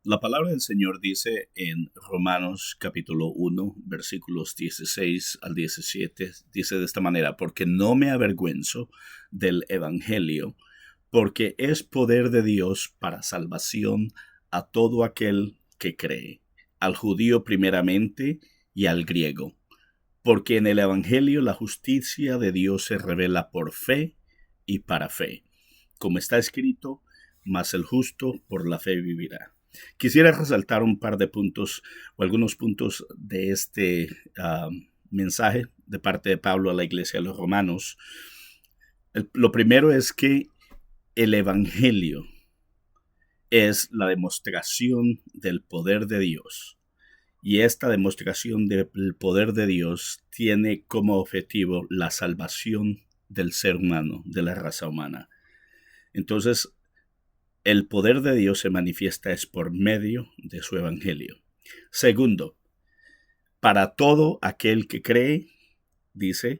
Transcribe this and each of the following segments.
La palabra del Señor dice en Romanos capítulo 1, versículos 16 al 17, dice de esta manera: porque no me avergüenzo del Evangelio, porque es poder de Dios para salvación a todo aquel que cree, al judío primeramente y al griego, porque en el Evangelio la justicia de Dios se revela por fe y para fe, como está escrito: mas el justo por la fe vivirá. Quisiera resaltar un par de puntos o algunos puntos de este mensaje de parte de Pablo a la iglesia de los romanos. Lo primero es que el Evangelio es la demostración del poder de Dios. Y esta demostración del poder de Dios tiene como objetivo la salvación del ser humano, de la raza humana. Entonces, el poder de Dios se manifiesta es por medio de su evangelio. Segundo, para todo aquel que cree, dice,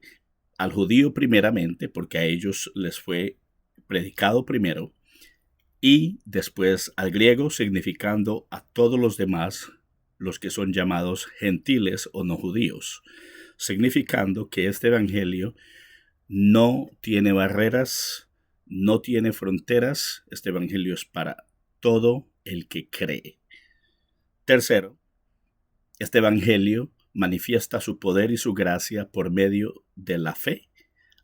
al judío primeramente, porque a ellos les fue predicado primero, y después al griego, significando a todos los demás, los que son llamados gentiles o no judíos, significando que este evangelio no tiene barreras, no tiene fronteras. Este evangelio es para todo el que cree. Tercero, este evangelio manifiesta su poder y su gracia por medio de la fe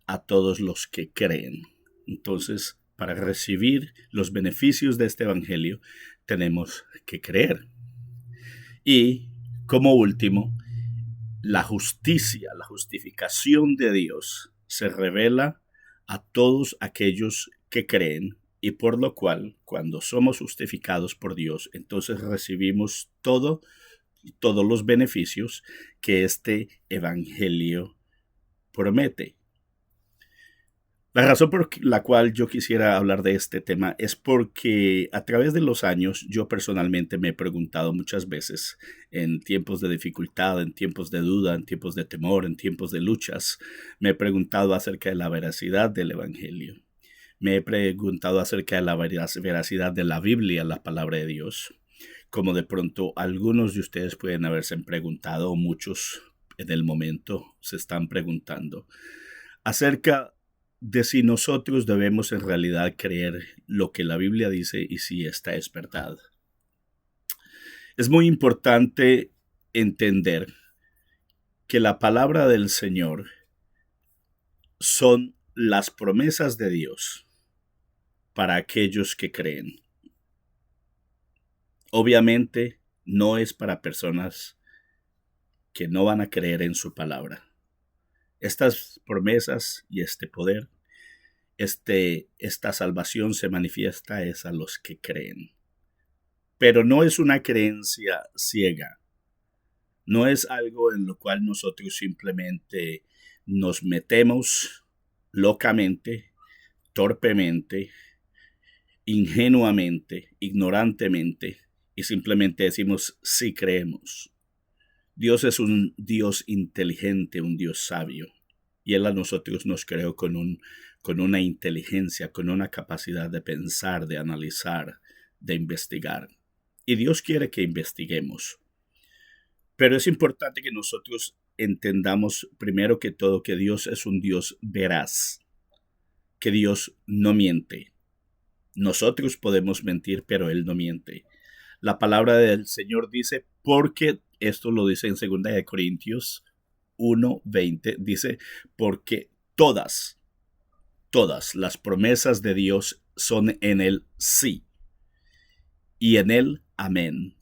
a todos los que creen. Entonces, para recibir los beneficios de este evangelio, tenemos que creer. Y, como último, la justicia, la justificación de Dios se revela a todos aquellos que creen, y por lo cual, cuando somos justificados por Dios, entonces recibimos todos los beneficios que este evangelio promete. La razón por la cual yo quisiera hablar de este tema es porque a través de los años yo personalmente me he preguntado muchas veces, en tiempos de dificultad, en tiempos de duda, en tiempos de temor, en tiempos de luchas, me he preguntado acerca de la veracidad del Evangelio. Me he preguntado acerca de la veracidad de la Biblia, la palabra de Dios. Como de pronto algunos de ustedes pueden haberse preguntado, o muchos en el momento se están preguntando, acerca de si nosotros debemos en realidad creer lo que la Biblia dice y si esta es verdad. Es muy importante entender que la palabra del Señor son las promesas de Dios para aquellos que creen. Obviamente no es para personas que no van a creer en su palabra. Estas promesas y este poder, esta salvación se manifiesta es a los que creen. Pero no es una creencia ciega. No es algo en lo cual nosotros simplemente nos metemos locamente, torpemente, ingenuamente, ignorantemente, y simplemente decimos sí creemos. Dios es un Dios inteligente, un Dios sabio, y Él a nosotros nos creó con una inteligencia, con una capacidad de pensar, de analizar, de investigar. Y Dios quiere que investiguemos. Pero es importante que nosotros entendamos primero que todo que Dios es un Dios veraz, que Dios no miente. Nosotros podemos mentir, pero Él no miente. La palabra del Señor dice, porque esto lo dice en 2 Corintios 1:20, dice, porque todas las promesas de Dios son en el sí y en el amén,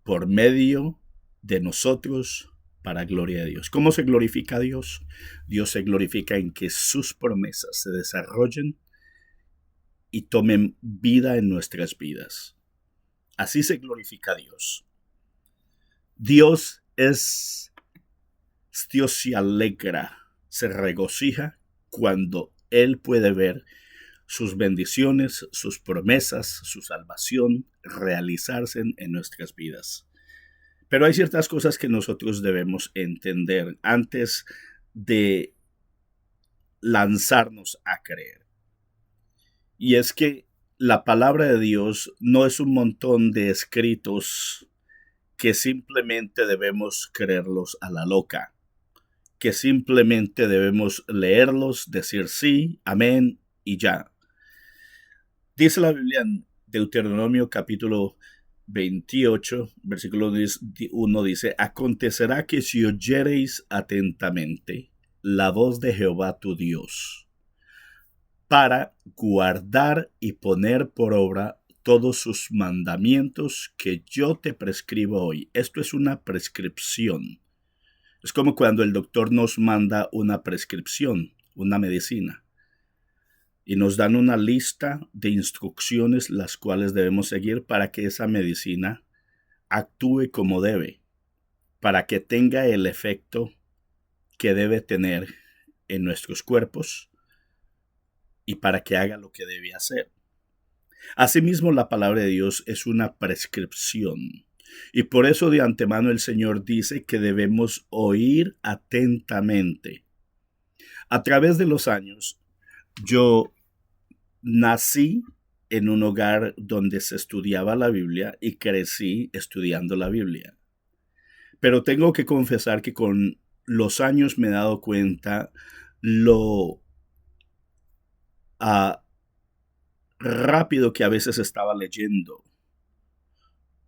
por medio de nosotros para gloria de Dios. ¿Cómo se glorifica a Dios? Dios se glorifica en que sus promesas se desarrollen y tomen vida en nuestras vidas. Así se glorifica a Dios. Dios es, Dios se alegra, se regocija cuando Él puede ver sus bendiciones, sus promesas, su salvación realizarse en nuestras vidas. Pero hay ciertas cosas que nosotros debemos entender antes de lanzarnos a creer. Y es que la palabra de Dios no es un montón de escritos que simplemente debemos creerlos a la loca, que simplemente debemos leerlos, decir sí, amén y ya. Dice la Biblia en Deuteronomio capítulo 28, versículo 1 dice, acontecerá que si oyereis atentamente la voz de Jehová tu Dios, para guardar y poner por obra todos sus mandamientos que yo te prescribo hoy. Esto es una prescripción. Es como cuando el doctor nos manda una prescripción, una medicina, y nos dan una lista de instrucciones las cuales debemos seguir para que esa medicina actúe como debe, para que tenga el efecto que debe tener en nuestros cuerpos y para que haga lo que debe hacer. Asimismo, la palabra de Dios es una prescripción. Y por eso de antemano el Señor dice que debemos oír atentamente. A través de los años, yo nací en un hogar donde se estudiaba la Biblia y crecí estudiando la Biblia. Pero tengo que confesar que con los años me he dado cuenta lo rápido que a veces estaba leyendo,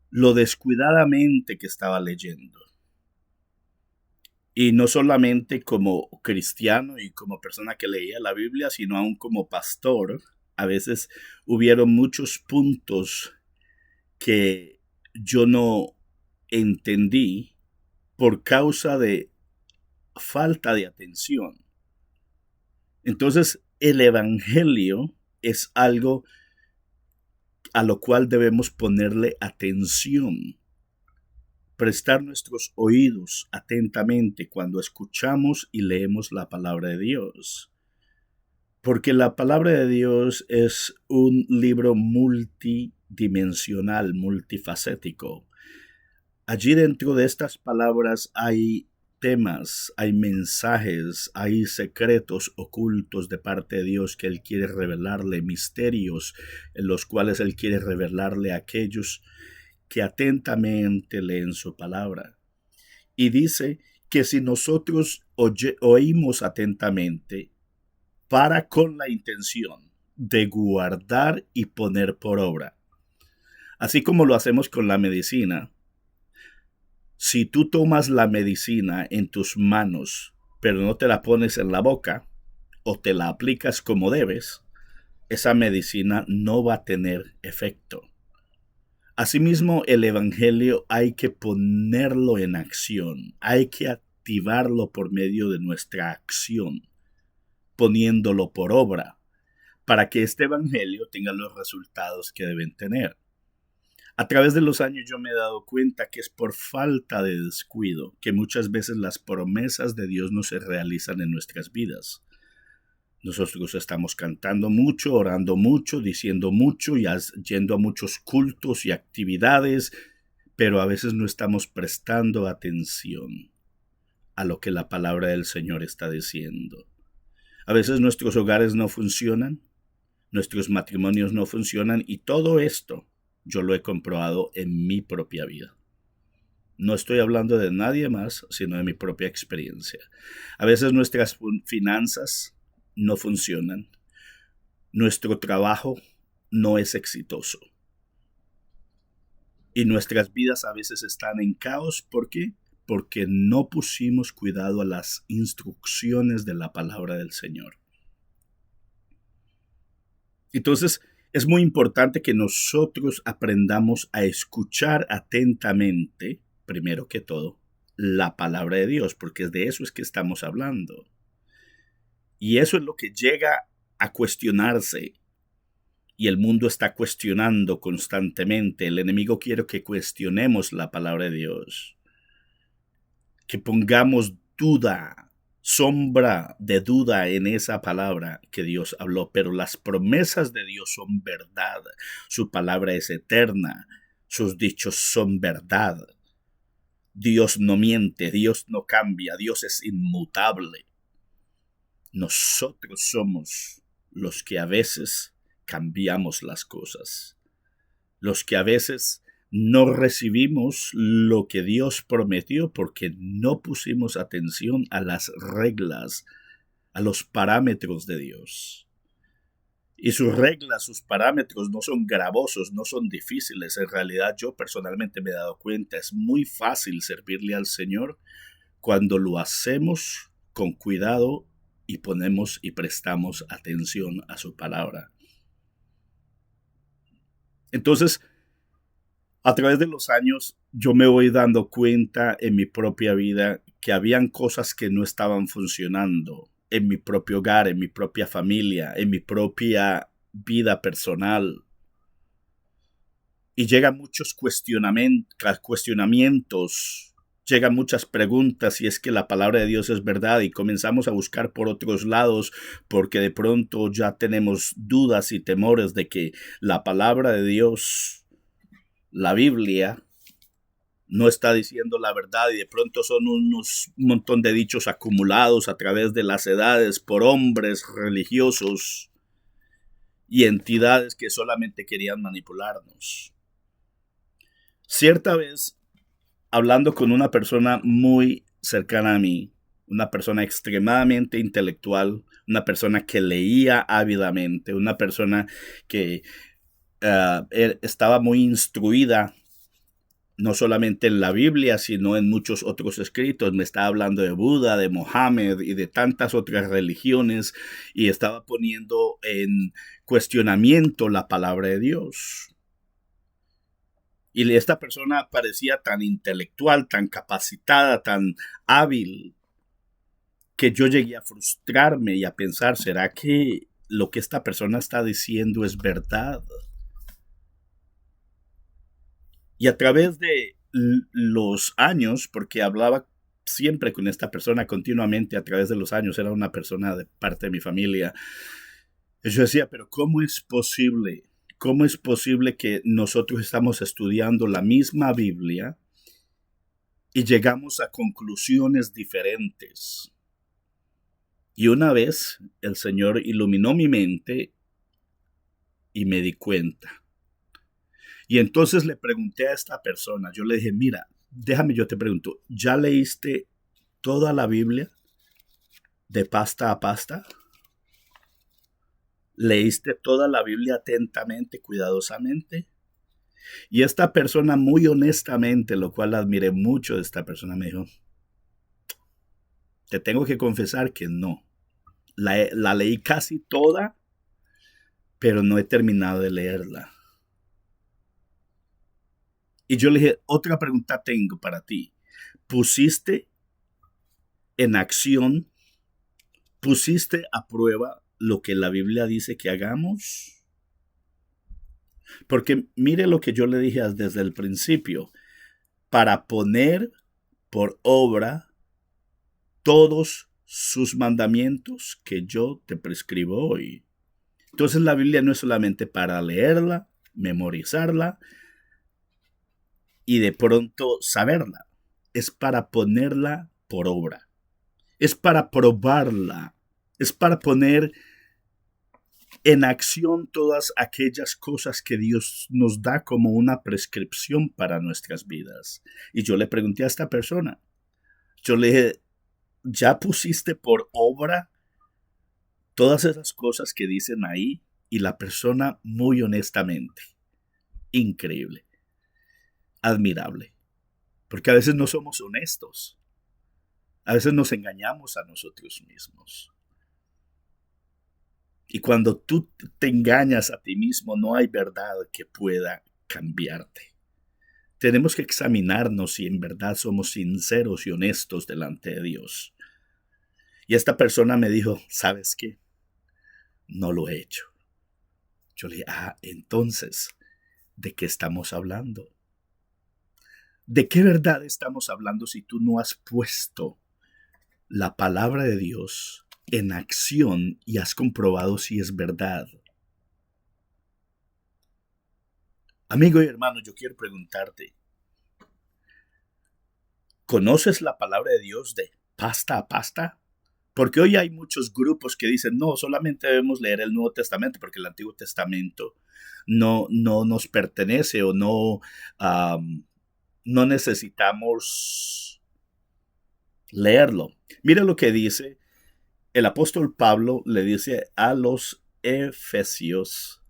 lo descuidadamente que estaba leyendo. Y no solamente como cristiano y como persona que leía la Biblia, sino aún como pastor. A veces hubieron muchos puntos que yo no entendí por causa de falta de atención. Entonces, el Evangelio es algo a lo cual debemos ponerle atención, prestar nuestros oídos atentamente cuando escuchamos y leemos la palabra de Dios. Porque la palabra de Dios es un libro multidimensional, multifacético. Allí dentro de estas palabras hay temas, hay mensajes, hay secretos ocultos de parte de Dios que Él quiere revelarle, misterios en los cuales Él quiere revelarle a aquellos que atentamente leen su palabra. Y dice que si nosotros oímos atentamente para con la intención de guardar y poner por obra, así como lo hacemos con la medicina, si tú tomas la medicina en tus manos, pero no te la pones en la boca o te la aplicas como debes, esa medicina no va a tener efecto. Asimismo, el Evangelio hay que ponerlo en acción, hay que activarlo por medio de nuestra acción, poniéndolo por obra, para que este Evangelio tenga los resultados que deben tener. A través de los años yo me he dado cuenta que es por falta de descuido que muchas veces las promesas de Dios no se realizan en nuestras vidas. Nosotros estamos cantando mucho, orando mucho, diciendo mucho y yendo a muchos cultos y actividades, pero a veces no estamos prestando atención a lo que la palabra del Señor está diciendo. A veces nuestros hogares no funcionan, nuestros matrimonios no funcionan y todo esto yo lo he comprobado en mi propia vida. No estoy hablando de nadie más, sino de mi propia experiencia. A veces nuestras finanzas no funcionan. Nuestro trabajo no es exitoso. Y nuestras vidas a veces están en caos. ¿Por qué? Porque no pusimos cuidado a las instrucciones de la palabra del Señor. Entonces, es muy importante que nosotros aprendamos a escuchar atentamente, primero que todo, la palabra de Dios, porque de eso es que estamos hablando. Y eso es lo que llega a cuestionarse. Y el mundo está cuestionando constantemente. El enemigo quiere que cuestionemos la palabra de Dios, que pongamos duda, sombra de duda en esa palabra que Dios habló, pero las promesas de Dios son verdad, su palabra es eterna, sus dichos son verdad. Dios no miente, Dios no cambia, Dios es inmutable. Nosotros somos los que a veces cambiamos las cosas, los que a veces no recibimos lo que Dios prometió porque no pusimos atención a las reglas, a los parámetros de Dios. Y sus reglas, sus parámetros no son gravosos, no son difíciles. En realidad yo personalmente me he dado cuenta, es muy fácil servirle al Señor cuando lo hacemos con cuidado y ponemos y prestamos atención a su palabra. Entonces, a través de los años, yo me voy dando cuenta en mi propia vida que habían cosas que no estaban funcionando en mi propio hogar, en mi propia familia, en mi propia vida personal. Y llegan muchos cuestionamientos, llegan muchas preguntas si es que la palabra de Dios es verdad y comenzamos a buscar por otros lados porque de pronto ya tenemos dudas y temores de que la palabra de Dios, la Biblia, no está diciendo la verdad y de pronto son un montón de dichos acumulados a través de las edades por hombres religiosos y entidades que solamente querían manipularnos. Cierta vez, hablando con una persona muy cercana a mí, una persona extremadamente intelectual, una persona que leía ávidamente, una persona que estaba muy instruida no solamente en la Biblia, sino en muchos otros escritos. Me estaba hablando de Buda, de Mohammed y de tantas otras religiones y estaba poniendo en cuestionamiento la palabra de Dios. Y esta persona parecía tan intelectual, tan capacitada, tan hábil, que yo llegué a frustrarme y a pensar, ¿será que lo que esta persona está diciendo es verdad? Y a través de los años, porque hablaba siempre con esta persona continuamente a través de los años, era una persona de parte de mi familia, yo decía, pero ¿cómo es posible? ¿Cómo es posible que nosotros estamos estudiando la misma Biblia y llegamos a conclusiones diferentes? Y una vez el Señor iluminó mi mente y me di cuenta. Y entonces le pregunté a esta persona, yo le dije, mira, déjame yo te pregunto, ¿ya leíste toda la Biblia de pasta a pasta? ¿Leíste toda la Biblia atentamente, cuidadosamente? Y esta persona muy honestamente, lo cual admiré mucho de esta persona, me dijo, te tengo que confesar que no. La leí casi toda, pero no he terminado de leerla. Y yo le dije, otra pregunta tengo para ti. ¿Pusiste en acción, pusiste a prueba lo que la Biblia dice que hagamos? Porque mire lo que yo le dije desde el principio, para poner por obra todos sus mandamientos que yo te prescribo hoy. Entonces la Biblia no es solamente para leerla, memorizarla y de pronto saberla, es para ponerla por obra, es para probarla, es para poner en acción todas aquellas cosas que Dios nos da como una prescripción para nuestras vidas. Y yo le pregunté a esta persona, yo le dije, ¿ya pusiste por obra todas esas cosas que dicen ahí? Y la persona muy honestamente, increíble, admirable, porque a veces no somos honestos, a veces nos engañamos a nosotros mismos. Y cuando tú te engañas a ti mismo, no hay verdad que pueda cambiarte. Tenemos que examinarnos si en verdad somos sinceros y honestos delante de Dios. Y esta persona me dijo, ¿sabes qué? No lo he hecho. Yo le dije, entonces, ¿de qué estamos hablando? ¿De qué verdad estamos hablando si tú no has puesto la palabra de Dios en acción y has comprobado si es verdad? Amigo y hermano, yo quiero preguntarte, ¿conoces la palabra de Dios de pasta a pasta? Porque hoy hay muchos grupos que dicen, no, solamente debemos leer el Nuevo Testamento porque el Antiguo Testamento no nos pertenece o no necesitamos leerlo. Mira lo que dice el apóstol Pablo, le dice a los Efesios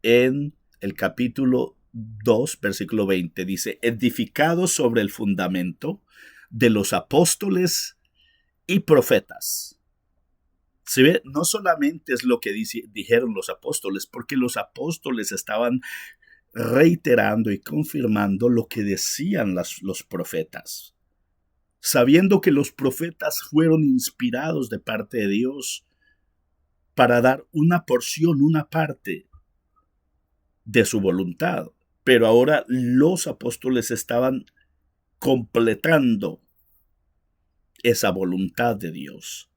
en el capítulo 2, versículo 20, dice, edificados sobre el fundamento de los apóstoles y profetas. ¿Se ve? No solamente es lo que dijeron los apóstoles, porque los apóstoles estaban reiterando y confirmando lo que decían los profetas. Sabiendo que los profetas fueron inspirados de parte de Dios para dar una porción, una parte de su voluntad. Pero ahora los apóstoles estaban completando esa voluntad de Dios.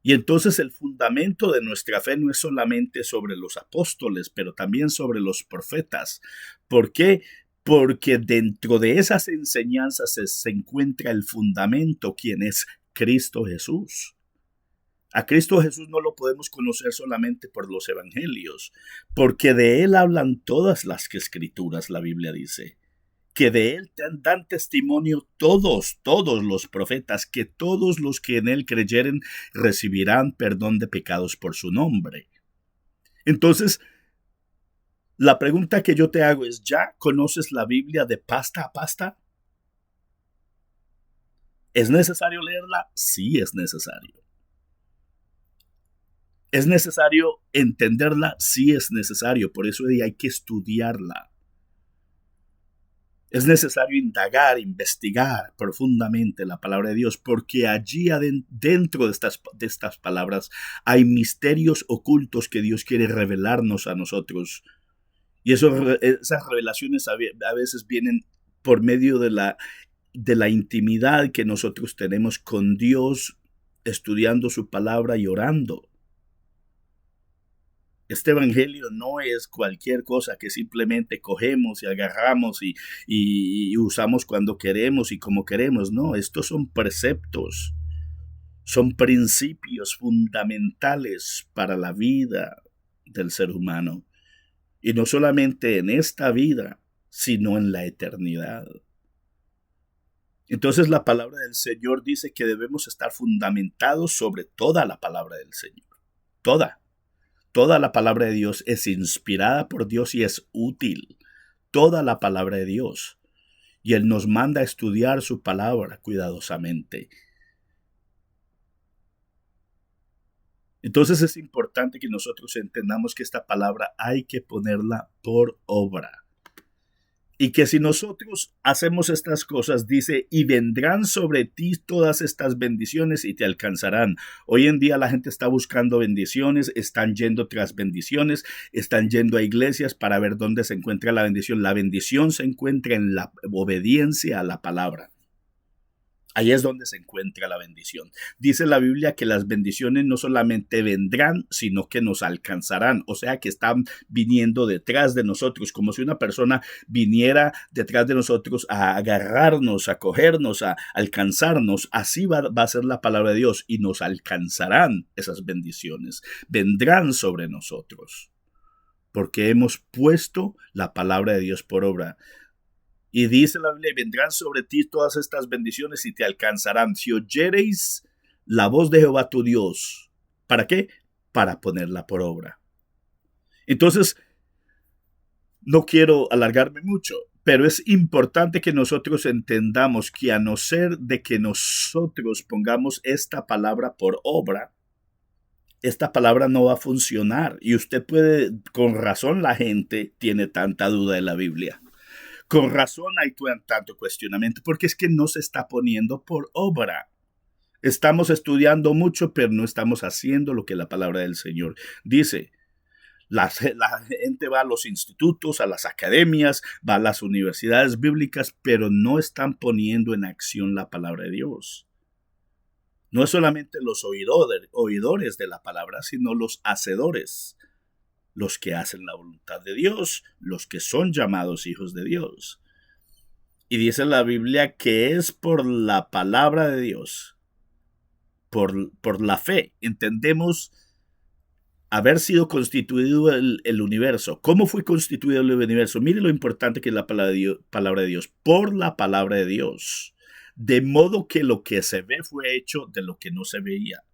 Y entonces el fundamento de nuestra fe no es solamente sobre los apóstoles, pero también sobre los profetas. ¿Por qué? Porque dentro de esas enseñanzas se encuentra el fundamento, quien es Cristo Jesús. A Cristo Jesús no lo podemos conocer solamente por los evangelios, porque de Él hablan todas las escrituras, la Biblia dice. Que de Él dan testimonio todos los profetas, que todos los que en Él creyeren recibirán perdón de pecados por su nombre. Entonces, la pregunta que yo te hago es, ¿ya conoces la Biblia de pasta a pasta? ¿Es necesario leerla? Sí, es necesario. ¿Es necesario entenderla? Sí, es necesario. Por eso hay que estudiarla. Es necesario indagar, investigar profundamente la palabra de Dios, porque allí dentro de estas palabras hay misterios ocultos que Dios quiere revelarnos a nosotros. Y esas revelaciones a veces vienen por medio de la intimidad que nosotros tenemos con Dios, estudiando su palabra y orando. Este evangelio no es cualquier cosa que simplemente cogemos y agarramos y usamos cuando queremos y como queremos. No, estos son preceptos, son principios fundamentales para la vida del ser humano. Y no solamente en esta vida, sino en la eternidad. Entonces la palabra del Señor dice que debemos estar fundamentados sobre toda la palabra del Señor. Toda la palabra de Dios es inspirada por Dios y es útil. Toda la palabra de Dios. Y Él nos manda a estudiar su palabra cuidadosamente. Entonces es importante que nosotros entendamos que esta palabra hay que ponerla por obra. Y que si nosotros hacemos estas cosas, dice, y vendrán sobre ti todas estas bendiciones y te alcanzarán. Hoy en día la gente está buscando bendiciones, están yendo tras bendiciones, están yendo a iglesias para ver dónde se encuentra la bendición. La bendición se encuentra en la obediencia a la palabra. Ahí es donde se encuentra la bendición. Dice la Biblia que las bendiciones no solamente vendrán, sino que nos alcanzarán. O sea que están viniendo detrás de nosotros, como si una persona viniera detrás de nosotros a agarrarnos, a cogernos, a alcanzarnos. Así va a ser la palabra de Dios y nos alcanzarán esas bendiciones. Vendrán sobre nosotros porque hemos puesto la palabra de Dios por obra. Y dice la Biblia, vendrán sobre ti todas estas bendiciones y te alcanzarán si oyereis la voz de Jehová tu Dios. ¿Para qué? Para ponerla por obra. Entonces, no quiero alargarme mucho, pero es importante que nosotros entendamos que a no ser de que nosotros pongamos esta palabra por obra, esta palabra no va a funcionar. Y usted puede, con razón la gente tiene tanta duda de la Biblia. Con razón hay tanto cuestionamiento, porque es que no se está poniendo por obra. Estamos estudiando mucho, pero no estamos haciendo lo que la palabra del Señor dice. La gente va a los institutos, a las academias, va a las universidades bíblicas, pero no están poniendo en acción la palabra de Dios. No es solamente los oidores de la palabra, sino los hacedores. Los que hacen la voluntad de Dios, los que son llamados hijos de Dios. Y dice la Biblia que es por la palabra de Dios por la fe. Entendemos haber sido constituido el universo. ¿Cómo fue constituido el universo? Mire lo importante que es la palabra de Dios. Por la palabra de Dios. De modo que lo que se ve fue hecho de lo que no se veía.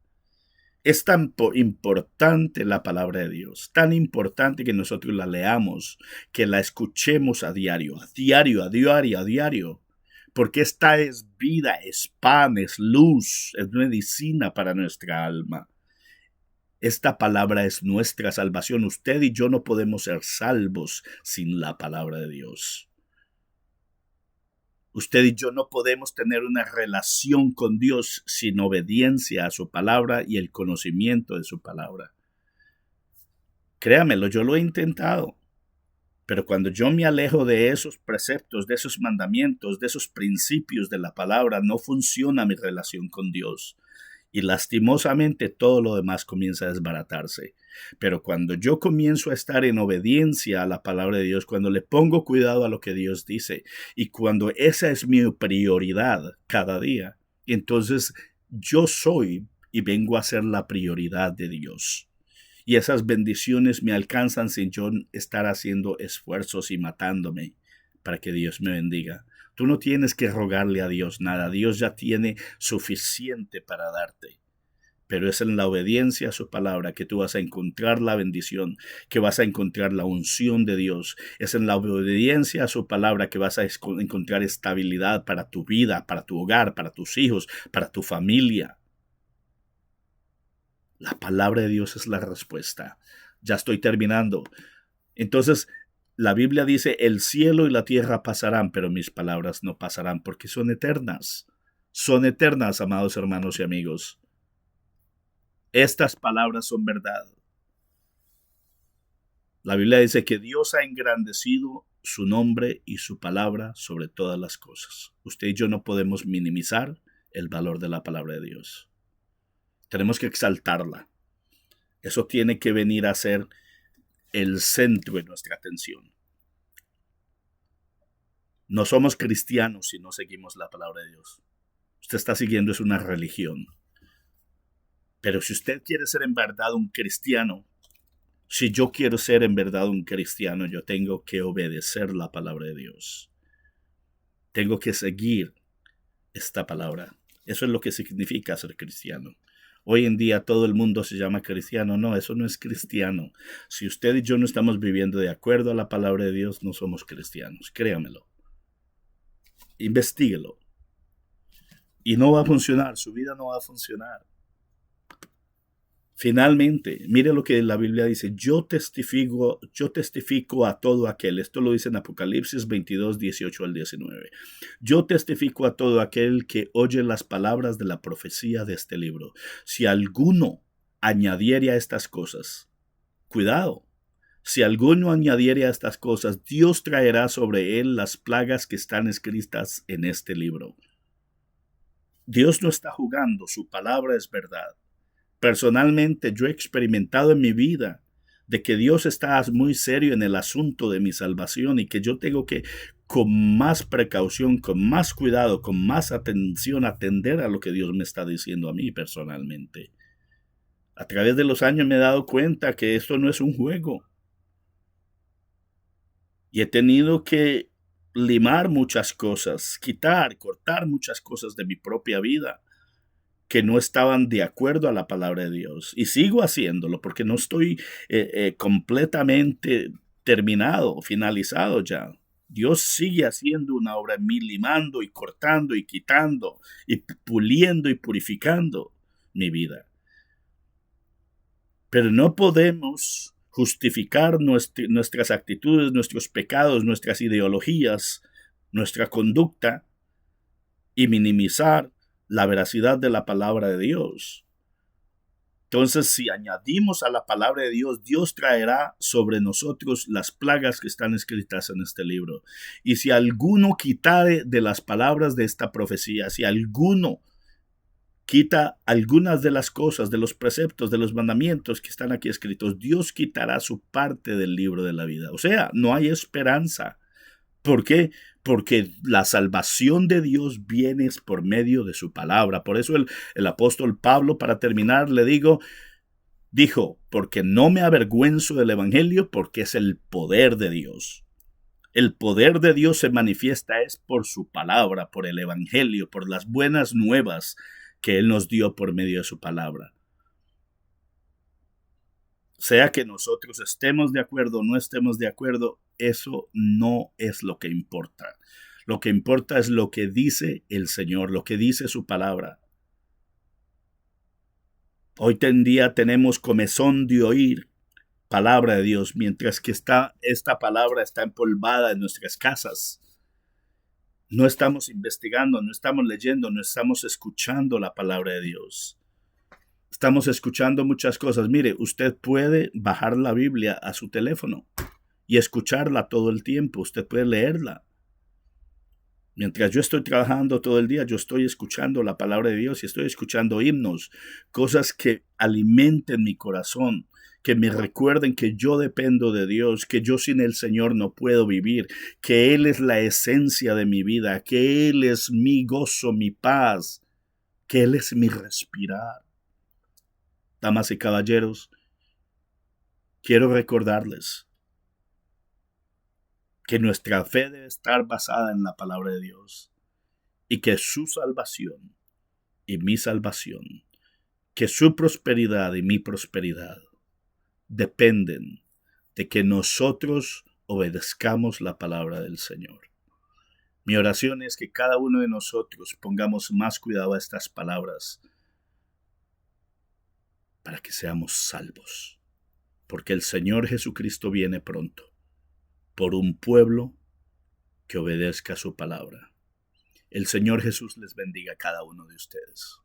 Es tan importante la palabra de Dios, tan importante que nosotros la leamos, que la escuchemos a diario, a diario, porque esta es vida, es pan, es luz, es medicina para nuestra alma. Esta palabra es nuestra salvación. Usted y yo no podemos ser salvos sin la palabra de Dios. Usted y yo no podemos tener una relación con Dios sin obediencia a su palabra y el conocimiento de su palabra. Créamelo, yo lo he intentado. Pero cuando yo me alejo de esos preceptos, de esos mandamientos, de esos principios de la palabra, no funciona mi relación con Dios. Y lastimosamente todo lo demás comienza a desbaratarse. Pero cuando yo comienzo a estar en obediencia a la palabra de Dios, cuando le pongo cuidado a lo que Dios dice, y cuando esa es mi prioridad cada día, entonces yo soy y vengo a ser la prioridad de Dios. Y esas bendiciones me alcanzan sin yo estar haciendo esfuerzos y matándome para que Dios me bendiga. Tú no tienes que rogarle a Dios nada. Dios ya tiene suficiente para darte. Pero es en la obediencia a su palabra que tú vas a encontrar la bendición, que vas a encontrar la unción de Dios. Es en la obediencia a su palabra que vas a encontrar estabilidad para tu vida, para tu hogar, para tus hijos, para tu familia. La palabra de Dios es la respuesta. Ya estoy terminando. Entonces, la Biblia dice, el cielo y la tierra pasarán, pero mis palabras no pasarán porque son eternas. Son eternas, amados hermanos y amigos. Estas palabras son verdad. La Biblia dice que Dios ha engrandecido su nombre y su palabra sobre todas las cosas. Usted y yo no podemos minimizar el valor de la palabra de Dios. Tenemos que exaltarla. Eso tiene que venir a ser el centro de nuestra atención. No somos cristianos si no seguimos la palabra de Dios. Usted está siguiendo es una religión. Pero si usted quiere ser en verdad un cristiano, si yo quiero ser en verdad un cristiano, yo tengo que obedecer la palabra de Dios. Tengo que seguir esta palabra. Eso es lo que significa ser cristiano. Hoy en día todo el mundo se llama cristiano. No, eso no es cristiano. Si usted y yo no estamos viviendo de acuerdo a la palabra de Dios, no somos cristianos. Créamelo. Investíguelo. Y no va a funcionar. Su vida no va a funcionar. Finalmente, mire lo que la Biblia dice. Yo testifico a todo aquel. Esto lo dice en Apocalipsis 22, 18 al 19. Yo testifico a todo aquel que oye las palabras de la profecía de este libro. Si alguno añadiere a estas cosas, cuidado. Si alguno añadiere a estas cosas, Dios traerá sobre él las plagas que están escritas en este libro. Dios no está jugando, su palabra es verdad. Personalmente, yo he experimentado en mi vida de que Dios está muy serio en el asunto de mi salvación y que yo tengo que, con más precaución, con más cuidado, con más atención, atender a lo que Dios me está diciendo a mí personalmente. A través de los años me he dado cuenta que esto no es un juego. Y he tenido que limar muchas cosas, cortar muchas cosas de mi propia vida que no estaban de acuerdo a la palabra de Dios. Y sigo haciéndolo porque no estoy completamente terminado, finalizado ya. Dios sigue haciendo una obra en mí, limando y cortando y quitando y puliendo y purificando mi vida. Pero no podemos justificar nuestras actitudes, nuestros pecados, nuestras ideologías, nuestra conducta y minimizar la veracidad de la palabra de Dios. Entonces, si añadimos a la palabra de Dios, Dios traerá sobre nosotros las plagas que están escritas en este libro. Y si alguno quitare de las palabras de esta profecía, si alguno quita algunas de las cosas, de los preceptos, de los mandamientos que están aquí escritos, Dios quitará su parte del libro de la vida. O sea, no hay esperanza. ¿Por qué? porque la salvación de Dios viene por medio de su palabra. Por eso el apóstol Pablo, para terminar, dijo, porque no me avergüenzo del evangelio, porque es el poder de Dios. El poder de Dios se manifiesta es por su palabra, por el evangelio, por las buenas nuevas que Él nos dio por medio de su palabra. Sea que nosotros estemos de acuerdo o no estemos de acuerdo, eso no es lo que importa. Lo que importa es lo que dice el Señor, lo que dice su palabra. Hoy en día tenemos comezón de oír palabra de Dios, mientras que esta palabra está empolvada en nuestras casas. No estamos investigando, no estamos leyendo, no estamos escuchando la palabra de Dios. Estamos escuchando muchas cosas. Mire, usted puede bajar la Biblia a su teléfono y escucharla todo el tiempo. Usted puede leerla. Mientras yo estoy trabajando todo el día, yo estoy escuchando la palabra de Dios y estoy escuchando himnos, cosas que alimenten mi corazón, que me recuerden que yo dependo de Dios, que yo sin el Señor no puedo vivir, que Él es la esencia de mi vida, que Él es mi gozo, mi paz, que Él es mi respirar. Damas y caballeros, quiero recordarles que nuestra fe debe estar basada en la palabra de Dios y que su salvación y mi salvación, que su prosperidad y mi prosperidad dependen de que nosotros obedezcamos la palabra del Señor. Mi oración es que cada uno de nosotros pongamos más cuidado a estas palabras para que seamos salvos, porque el Señor Jesucristo viene pronto por un pueblo que obedezca su palabra. El Señor Jesús les bendiga a cada uno de ustedes.